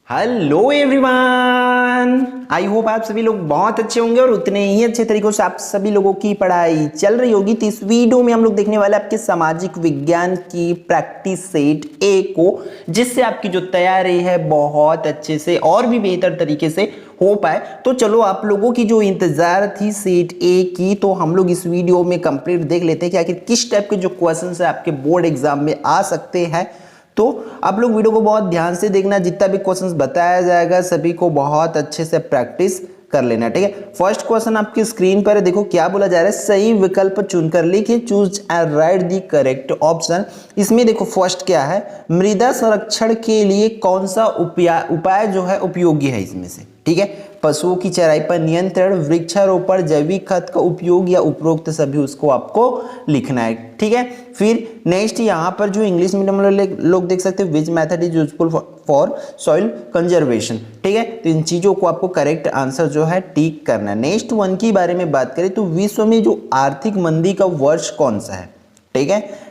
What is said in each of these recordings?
Hello everyone, I hope आप सभी लोग बहुत अच्छे होंगे और उतने ही अच्छे तरीकों से आप सभी लोगों की पढ़ाई चल रही होगी। तो इस वीडियो में हम लोग देखने वाले आपके सामाजिक विज्ञान की प्रैक्टिस सेट ए को, जिससे आपकी जो तैयारी है बहुत अच्छे से और भी बेहतर तरीके से हो पाए। तो चलो, आप लोगों की जो इंतजार थी सेट ए की, तो हम लोग इस वीडियो में कंप्लीट देख लेते हैं कि आखिर किस टाइप के जो क्वेश्चन है आपके बोर्ड एग्जाम में आ सकते हैं। तो आप लोग वीडियो को बहुत ध्यान से देखना, जितना भी क्वेश्चंस बताया जाएगा सभी को बहुत अच्छे से प्रैक्टिस कर लेना, ठीक है। फर्स्ट क्वेश्चन आपकी स्क्रीन पर है, देखो क्या बोला जा रहा है। सही विकल्प चुनकर लिखिए, choose and right the correct option. इसमें देखो फर्स्ट क्या है, मृदा संरक्षण के लिए कौन सा उपाय जो है उपयोगी है इसमें से, ठीक है। पशुओं की चराई पर नियंत्रण, वृक्षारोपण, जैविक खाद का उपयोग या उपरोक्त सभी, उसको आपको लिखना है, ठीक है। फिर नेक्स्ट यहाँ पर जो इंग्लिश मीडियम लोग देख सकते हैं, which method is useful for soil conservation, ठीक है। तो इन चीजों को आपको करेक्ट आंसर जो है टिक करना है। नेक्स्ट वन की बारे में बात करें तो विश्व में जो आर्थिक मंदी का वर्ष कौन सा है, ठीक है।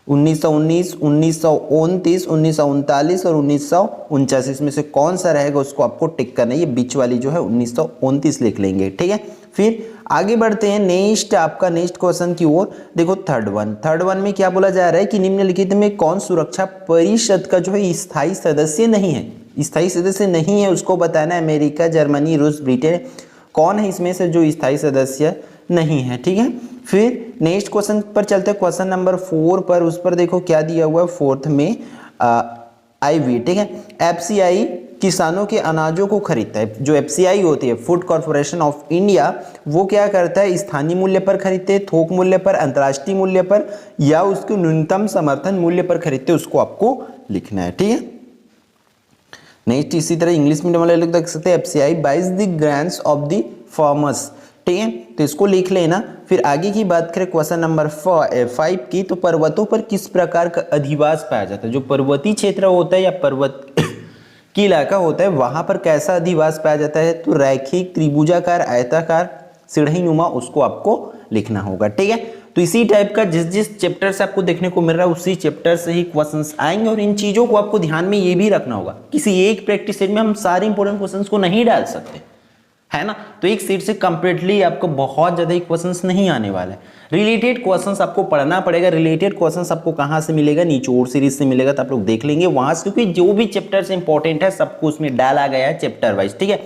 1919, 1929, 1939 और 1949, इसमें से कौन सा रहेगा उसको आपको टिक करना है। ये बीच वाली जो है 1929 लिख लेंगे, ठीक है। फिर आगे बढ़ते हैं नेक्स्ट आपका नेक्स्ट क्वेश्चन की ओर। देखो थर्ड वन में क्या बोला जा रहा है कि निम्नलिखित में कौन सुरक्षा परिषद का जो है स्थायी सदस्य नहीं है, स्थायी सदस्य नहीं है, उसको बताना है। अमेरिका, जर्मनी, रूस, ब्रिटेन, कौन है इसमें से जो स्थायी सदस्य नहीं है, ठीक है। फिर नेक्स्ट क्वेश्चन पर चलते हैं, क्वेश्चन नंबर 4 पर। उस पर देखो क्या दिया हुआ है फोर्थ में, आईवी, ठीक है। एफसीआई किसानों के अनाजों को खरीदता है। जो एफसीआई होती है, फूड कॉर्पोरेशन ऑफ इंडिया, वो क्या करता है, स्थानीय मूल्य पर खरीदते हैं, थोक मूल्य पर, अंतर्राष्ट्रीय मूल्य पर या उसके न्यूनतम समर्थन मूल्य पर खरीदते हैं, उसको आपको लिखना है, ठीक है। नेक्स्ट इसी तरह इंग्लिश मीडियम वाले लोग देख सकते हैं, FCI buys the grants of the farmers, ठीक है, तो इसको लिख लेना। फिर आगे की बात करें क्वेश्चन नंबर 5 की, तो पर्वतों पर किस प्रकार का अधिवास पाया जाता है। जो पर्वतीय क्षेत्र होता है या पर्वत की इलाका होता है, वहां पर कैसा अधिवास पाया जाता है, तो रैखिक, त्रिभुजाकार, आयताकार, सीढ़ीनुमा, उसको आपको लिखना होगा, ठीक है। तो इसी टाइप का जिस चैप्टर से आपको देखने को मिल रहा है उसी चैप्टर से ही क्वेश्चंस आएंगे। और इन चीजों को आपको ध्यान में ये भी रखना होगा, किसी एक प्रैक्टिस सेट में हम सारे इंपॉर्टेंट क्वेश्चंस को नहीं डाल सकते, है ना। तो एक सीट से कंप्लीटली आपको बहुत ज्यादा क्वेश्चंस नहीं आने वाले। रिलेटेड क्वेश्चंस आपको पढ़ना पड़ेगा। रिलेटेड क्वेश्चंस आपको कहां से मिलेगा, निचोड़ सीरीज से मिलेगा, तो आप लोग देख लेंगे वहां से, क्योंकि जो भी चैप्टर से इंपॉर्टेंट है सबको उसमें डाला गया है चैप्टर वाइज, ठीक है।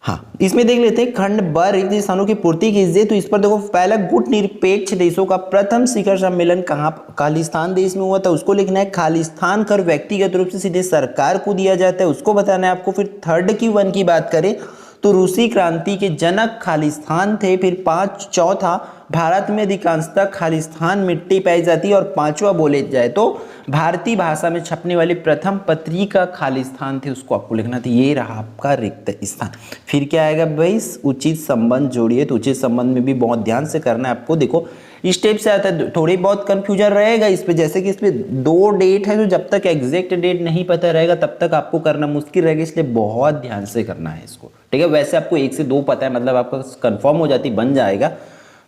हाँ, इसमें देख लेते हैं खंड ब रिक्त स्थानों की पूर्ति कीजिए। तो इस पर देखो, पहला गुट निरपेक्ष देशों का प्रथम शिखर सम्मेलन कहाँ, खालिस्तान देश में हुआ था, उसको लिखना है। खालिस्तान कर व्यक्तिगत रूप से सीधे सरकार को दिया जाता है, उसको बताना है आपको। फिर थर्ड की वन की बात करें तो रूसी क्रांति के जनक खालिस्तान थे। फिर चौथा, भारत में अधिकांशतः खालिस्तान मिट्टी पाई जाती है। और पांचवा बोले जाए तो भारतीय भाषा में छपने वाली प्रथम पत्रिका खालिस्तान थी, उसको आपको लिखना था। ये रहा आपका रिक्त स्थान। फिर क्या आएगा भाई, उचित संबंध जोड़िए। तो उचित संबंध में भी बहुत ध्यान से करना है आपको। देखो इस टाइप से आता है, थोड़ी बहुत कंफ्यूजन रहेगा इस पे, जैसे कि इस पे 2 डेट है, तो जब तक एग्जैक्ट डेट नहीं पता रहेगा तब तक आपको करना मुश्किल रहेगा, इसलिए बहुत ध्यान से करना है इसको, ठीक है। वैसे आपको 1 से 2 पता है, मतलब आपका कंफर्म हो जाती, बन जाएगा,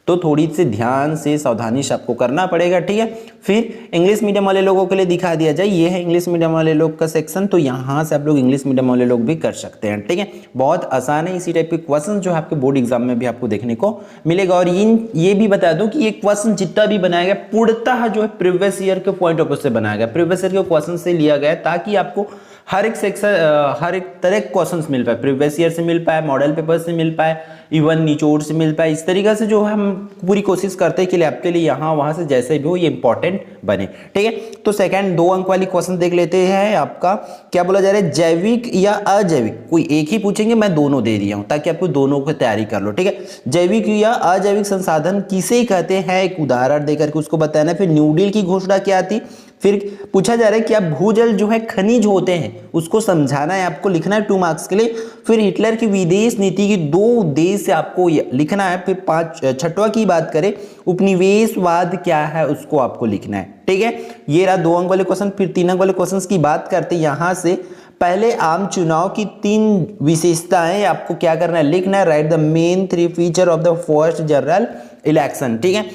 तो थोड़ी सी ध्यान से सावधानी से आपको करना पड़ेगा, ठीक है। फिर इंग्लिश मीडियम वाले लोगों के लिए दिखा दिया जाए, ये है इंग्लिश मीडियम वाले लोग का सेक्शन, तो यहाँ से आप लोग इंग्लिश मीडियम वाले लोग भी कर सकते हैं, ठीक है। बहुत आसान है, इसी टाइप के क्वेश्चन जो है आपके बोर्ड एग्जाम में भी आपको देखने को मिलेगा। और ये भी बता दूं कि ये क्वेश्चन जितना भी बनाया गया पूर्णतः जो है प्रीवियस ईयर के पॉइंट ऑफ व्यू से बनाया गया, प्रीवियस ईयर के क्वेश्चन से लिया गया, ताकि आपको हर एक सेक्शन, हर एक तरह के क्वेश्चंस मिल पाए, प्रीवियस ईयर से मिल पाए, मॉडल पेपर से मिल पाए, इवन निचोड़ से मिल पाए। इस तरीके से जो हम पूरी कोशिश करते हैं कि आपके लिए यहाँ वहां से जैसे भी हो ये इंपॉर्टेंट बने, ठीक है। तो सेकंड 2 अंक वाली क्वेश्चन देख लेते हैं। आपका क्या बोला जा रहा है, जैविक या अजैविक, कोई एक ही पूछेंगे, मैं दोनों दे दिया हूं ताकि आपको दोनों की तैयारी कर लो, ठीक है। जैविक या अजैविक संसाधन किसे कहते हैं, एक उदाहरण देकर के उसको बताना है। फिर न्यू डील की घोषणा क्या थी। फिर पूछा जा रहा है कि आप भूजल जो है खनिज होते हैं, उसको समझाना है, आपको लिखना है 2 मार्क्स के लिए। फिर हिटलर की विदेश नीति की 2 उद्देश्य आपको लिखना है। फिर छठवां की बात करें, उपनिवेशवाद क्या है, उसको आपको लिखना है, ठीक है। ये रहा 2 अंक वाले क्वेश्चन। फिर 3 अंक वाले क्वेश्चन की बात करते हैं यहाँ से। पहले आम चुनाव की 3 विशेषताएं आपको क्या करना है, लिखना है। Right the main 3 feature of the first general election, ठीक है।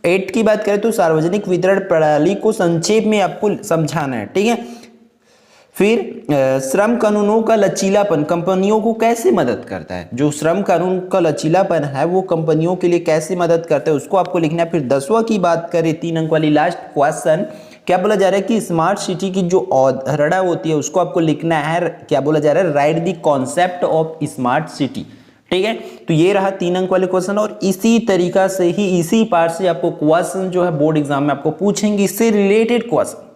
8 की बात करें तो सार्वजनिक वितरण प्रणाली को संक्षेप में आपको समझाना है, ठीक है। फिर श्रम कानूनों का लचीलापन कंपनियों को कैसे मदद करता है, जो श्रम कानून का लचीलापन है वो कंपनियों के लिए कैसे मदद करता है उसको आपको लिखना है। फिर 10वां की बात करें 3 अंक वाली लास्ट क्वेश्चन, क्या बोला जा रहा है कि स्मार्ट सिटी की जो अवधारणा होती है उसको आपको लिखना है। क्या बोला जा रहा है, right the concept of smart city. ठीक है, तो ये रहा 3 अंक वाले क्वेश्चन, और इसी तरीका से ही इसी पार्ट से आपको क्वेश्चन जो है बोर्ड एग्जाम में आपको पूछेंगे, इससे रिलेटेड क्वेश्चन।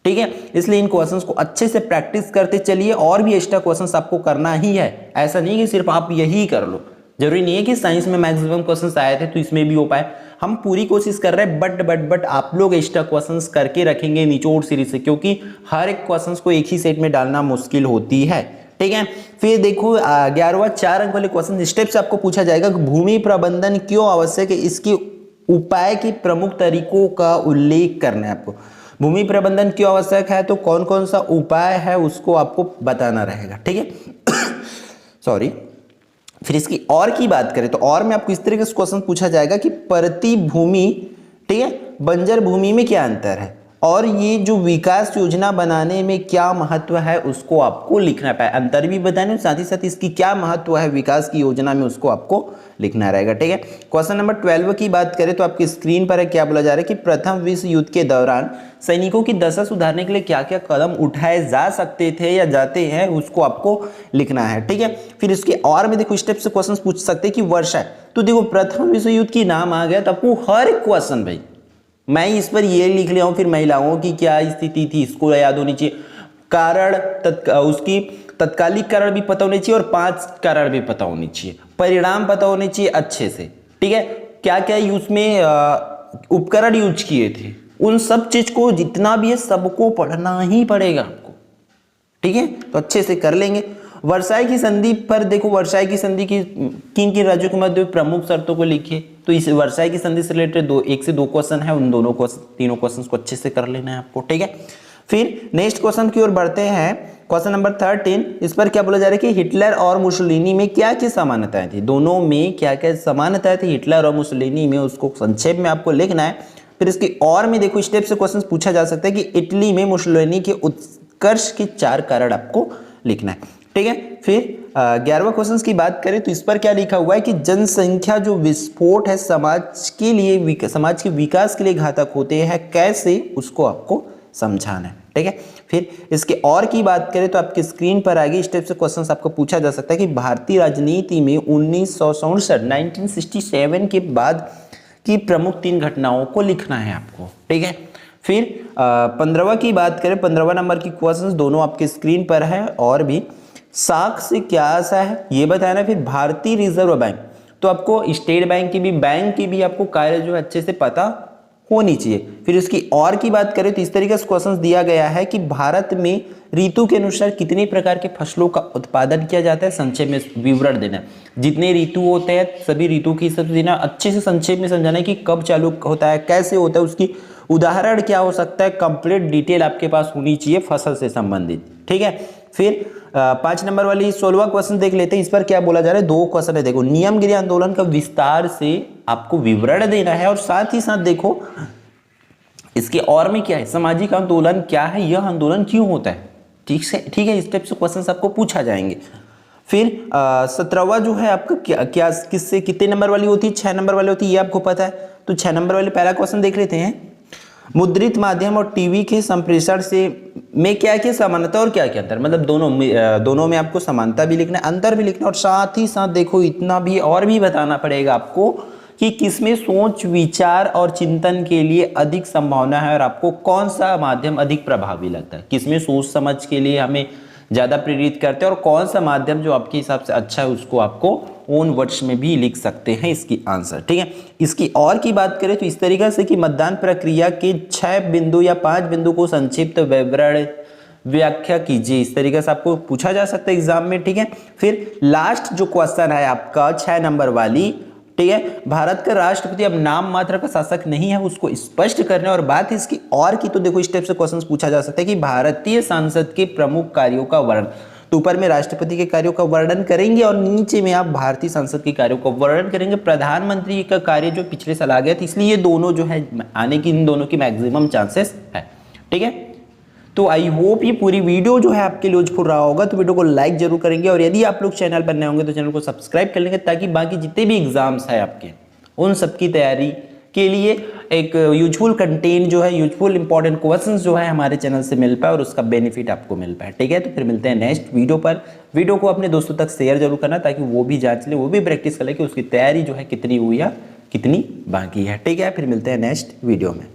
ठीक है, इसलिए इन क्वेश्चंस को अच्छे से प्रैक्टिस करते चलिए, और भी एक्स्ट्रा क्वेश्चंस आपको करना ही है। ऐसा नहीं कि सिर्फ आप यही कर लो, जरूरी नहीं है कि साइंस में मैक्सिमम क्वेश्चंस आए थे तो इसमें भी हो पाए। हम पूरी कोशिश कर रहे हैं, बट आप लोग एक्स्ट्रा क्वेश्चंस करके रखेंगे निचोड़ सीरीज से, क्योंकि हर एक क्वेश्चंस को एक ही सेट में डालना मुश्किल होती है। ठीक है, फिर देखो 11वां 4 अंक वाले क्वेश्चन स्टेप से आपको पूछा जाएगा, भूमि प्रबंधन क्यों आवश्यक है, इसके उपाय के प्रमुख तरीकों का उल्लेख करना है आपको। भूमि प्रबंधन क्यों आवश्यक है, तो कौन कौन सा उपाय है उसको आपको बताना रहेगा। ठीक है सॉरी। फिर इसकी और की बात करें तो और में आपको इस तरीके से क्वेश्चन पूछा जाएगा कि प्रति भूमि, ठीक है, बंजर भूमि में क्या अंतर है, और ये जो विकास योजना बनाने में क्या महत्व है उसको आपको लिखना है। अंतर भी बताने साथ ही साथ इसकी क्या महत्व है विकास की योजना में उसको आपको लिखना रहेगा। ठीक है, क्वेश्चन नंबर 12 की बात करें तो आपकी स्क्रीन पर है, क्या बोला जा रहा है कि प्रथम विश्व युद्ध के दौरान सैनिकों की दशा सुधारने के लिए क्या क्या कदम उठाए जा सकते थे या जाते हैं उसको आपको लिखना है। ठीक है, फिर इसके और में देखो स्टेप से क्वेश्चन पूछ सकते हैं कि वर्षा, तो देखो प्रथम विश्व युद्ध की नाम आ गया तो आपको हर एक क्वेश्चन, भाई मैं इस पर ये लिख लिया हूं, फिर महिलाओं की क्या स्थिति थी इसको याद होनी चाहिए, कारण उसकी तत्कालिक कारण भी पता होनी चाहिए और 5 कारण भी पता होनी चाहिए, परिणाम पता होने चाहिए अच्छे से। ठीक है, क्या क्या उसमें उपकरण यूज किए थे, उन सब चीज को जितना भी है सबको पढ़ना ही पड़ेगा आपको। ठीक है, तो अच्छे से कर लेंगे। वर्साई की संधि पर देखो, वर्साई की संधि की किन किन राज्यों के मध्य प्रमुख शर्तों को लिखिए, तो इस वर्साई की संधि से रिलेटेड 1 से 2 क्वेश्चन है, उन दोनों तीनों क्वेश्चन को अच्छे से कर लेना है आपको। ठीक है, फिर नेक्स्ट क्वेश्चन की ओर बढ़ते हैं, क्वेश्चन नंबर 13। इस पर क्या बोला जा रहा है कि हिटलर और मुसोलिनी में क्या क्या समानताएं थी, दोनों में क्या क्या समानताएं थी हिटलर और मुसोलिनी में, उसको संक्षेप में आपको लिखना है। फिर इसकी और में देखो स्टेप से क्वेश्चन पूछा जा सकता है कि इटली में मुसोलिनी के उत्कर्ष के 4 कारण आपको लिखना है। ठीक है, फिर 11वां क्वेश्चन की बात करें तो इस पर क्या लिखा हुआ है कि जनसंख्या जो विस्फोट है समाज के लिए, समाज के विकास के लिए घातक होते हैं, कैसे उसको आपको समझाना है। ठीक है, फिर इसके और की बात करें तो आपकी स्क्रीन पर आगे स्टेप से क्वेश्चन आपको पूछा जा सकता है कि भारतीय राजनीति में 1967 के बाद की प्रमुख 3 घटनाओं को लिखना है आपको। ठीक है, फिर 15वां की बात करें, 15वां नंबर की क्वेश्चन दोनों आपके स्क्रीन पर है, और भी साख से क्या आशा है ये बताना। फिर भारतीय रिजर्व बैंक, तो आपको स्टेट बैंक की भी आपको कार्य जो है अच्छे से पता होनी चाहिए। फिर इसकी और की बात करें तो इस तरीके से क्वेश्चन दिया गया है कि भारत में ऋतु के अनुसार कितने प्रकार के फसलों का उत्पादन किया जाता है, संक्षेप में विवरण देना। जितने ऋतु होते हैं सभी ऋतु की सब देना, अच्छे से संक्षेप में समझाना है कि कब चालू होता है, कैसे होता है, उसकी उदाहरण क्या हो सकता है, कंप्लीट डिटेल आपके पास होनी चाहिए फसल से संबंधित। ठीक है, फिर 5 नंबर वाली 16वां क्वेश्चन देख लेते हैं। इस पर क्या बोला जा रहा है, 2 क्वेश्चन है। देखो नियमगिरी आंदोलन का विस्तार से आपको विवरण देना है, और साथ ही साथ देखो इसके और में क्या है, सामाजिक आंदोलन क्या है, यह आंदोलन क्यों होता है। ठीक है, इस टाइप से क्वेश्चन आपको पूछा जाएंगे। फिर 17वां जो है आपका क्या किससे कितने नंबर वाली होती है, 6 नंबर वाली होती है, ये आपको पता है। तो 6 नंबर वाले पहला क्वेश्चन देख लेते हैं, मुद्रित माध्यम और टीवी के संप्रेषण से में क्या क्या समानता और क्या क्या अंतर, मतलब दोनों में आपको समानता भी लिखना है, अंतर भी लिखना है, और साथ ही साथ देखो इतना भी और भी बताना पड़ेगा आपको कि किसमें सोच विचार और चिंतन के लिए अधिक संभावना है, और आपको कौन सा माध्यम अधिक प्रभावी लगता है, किसमें सोच समझ के लिए हमें ज़्यादा प्रेरित करते हैं, और कौन सा माध्यम जो आपके हिसाब से अच्छा है उसको आपको ओन वर्ड्स में भी लिख सकते हैं इसकी आंसर। ठीक है, इसकी और की बात करें तो इस तरीके से कि मतदान प्रक्रिया के 6 बिंदु या 5 बिंदु को संक्षिप्त विवरण व्याख्या कीजिए, इस तरीके से आपको पूछा जा सकता है एग्जाम में। ठीक है, फिर लास्ट जो क्वेश्चन है आपका 6 नंबर वाली, ठीक है, भारत का राष्ट्रपति अब नाम मात्र का शासक नहीं है, उसको स्पष्ट करने और बात इसकी और की, तो देखो इस टाइप से क्वेश्चन पूछा जा सकता है कि भारतीय संसद के प्रमुख कार्यों का वर्णन, तो ऊपर में राष्ट्रपति के कार्यों का वर्णन करेंगे और नीचे में आप भारतीय संसद के कार्यों का वर्णन करेंगे। प्रधानमंत्री का कार्य जो पिछले साल आ गया था, इसलिए ये दोनों जो है आने की इन दोनों की मैक्सिमम चांसेस है। ठीक है, तो आई होप ये पूरी वीडियो जो है आपके लिए यूजफुल रहा होगा, तो वीडियो को लाइक जरूर करेंगे और यदि आप लोग चैनल पर नए होंगे तो चैनल को सब्सक्राइब कर लेंगे ताकि बाकी जितने भी एग्जाम्स है आपके उन सब की तैयारी के लिए एक यूजफुल कंटेंट जो है, यूजफुल इंपॉर्टेंट क्वेश्चंस जो है हमारे चैनल से मिल पाए और उसका बेनिफिट आपको मिल पाए। ठीक है, तो फिर मिलते हैं नेक्स्ट वीडियो पर। वीडियो को अपने दोस्तों तक शेयर जरूर करना ताकि वो भी जांच ले, वो भी प्रैक्टिस कर ले कि उसकी तैयारी जो है कितनी हुई या कितनी बाकी है। ठीक है, फिर मिलते हैं नेक्स्ट वीडियो में।